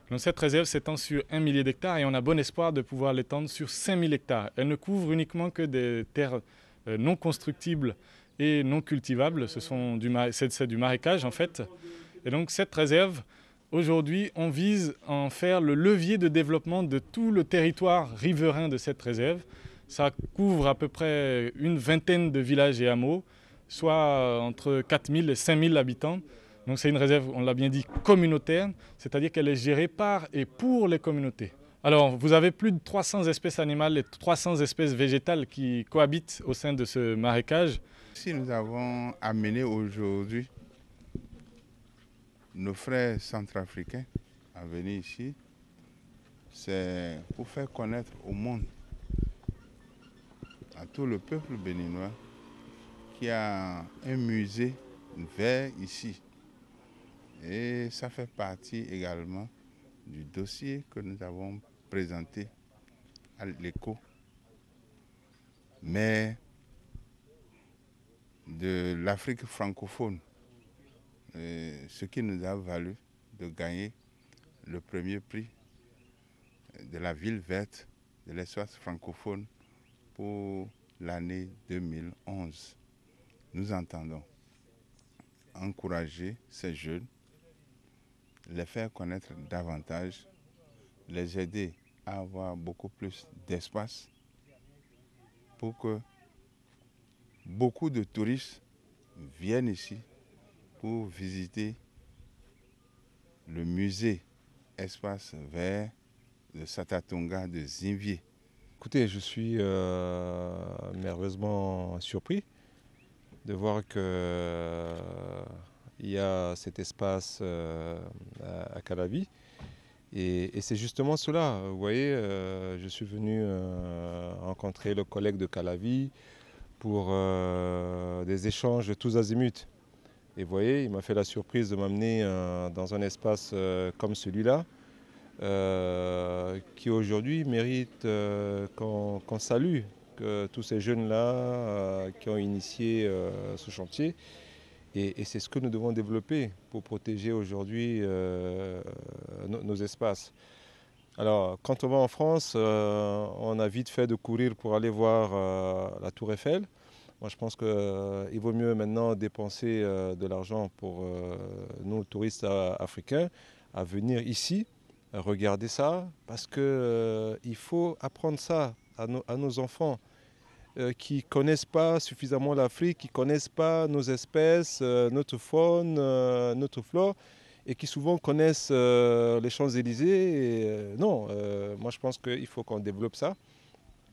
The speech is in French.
Donc cette réserve s'étend sur 1 millier d'hectares et on a bon espoir de pouvoir l'étendre sur 5000 hectares. Elle ne couvre uniquement que des terres non constructibles et non cultivables. C'est du marécage en fait. Et donc cette réserve, aujourd'hui, on vise à en faire le levier de développement de tout le territoire riverain de cette réserve. Ça couvre à peu près une vingtaine de villages et hameaux, soit entre 4000 et 5000 habitants. Donc c'est une réserve, on l'a bien dit, communautaire, c'est-à-dire qu'elle est gérée par et pour les communautés. Alors, vous avez plus de 300 espèces animales et 300 espèces végétales qui cohabitent au sein de ce marécage. Si nous avons amené aujourd'hui nos frères centrafricains à venir ici, c'est pour faire connaître au monde, à tout le peuple béninois, qu'il y a un musée vert ici. Et ça fait partie également du dossier que nous avons présenté à l'ECHO, mais de l'Afrique francophone, ce qui nous a valu de gagner le premier prix de la ville verte de l'espace francophone pour l'année 2011. Nous entendons encourager ces jeunes, les faire connaître davantage, les aider à avoir beaucoup plus d'espace pour que beaucoup de touristes viennent ici pour visiter le musée Espace Vert de Satatunga de Zinvier. Écoutez, je suis merveilleusement surpris de voir que il y a cet espace à Calavi. Et c'est justement cela. Vous voyez, je suis venu rencontrer le collègue de Calavi pour des échanges de tous azimuts. Et vous voyez, il m'a fait la surprise de m'amener dans un espace comme celui-là, qui aujourd'hui mérite qu'on salue que tous ces jeunes-là qui ont initié ce chantier. Et c'est ce que nous devons développer pour protéger aujourd'hui nos espaces. Alors, quand on va en France, on a vite fait de courir pour aller voir la Tour Eiffel. Moi, je pense qu'il vaut mieux maintenant dépenser de l'argent pour nous, touristes africains, à venir ici, à regarder ça, parce qu'il faut apprendre ça à nos enfants qui ne connaissent pas suffisamment l'Afrique, qui ne connaissent pas nos espèces, notre faune, notre flore, et qui souvent connaissent les Champs-Élysées. Non, moi je pense qu'il faut qu'on développe ça.